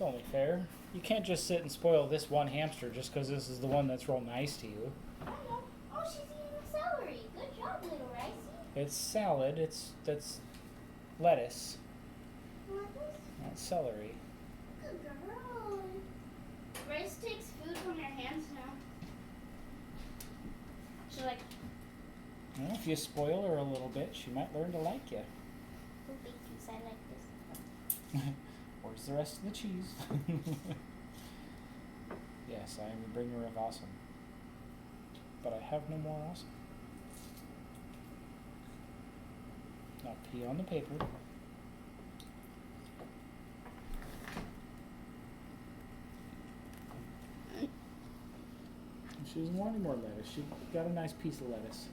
It's only fair. You can't just sit and spoil this one hamster just because this is the one that's real nice to you. Oh, she's eating celery. Good job, little Ricey. It's salad. That's lettuce, Lettuce? not celery. Good girl. Rice takes food from your hands now. She's like, Well, if you spoil her a little bit, she might learn to like you. who big piece I like this? Where's the rest of the cheese? Yes, I am a bringer of awesome. But I have no more awesome. Now pee on the paper. She doesn't want any more lettuce. She got a nice piece of lettuce.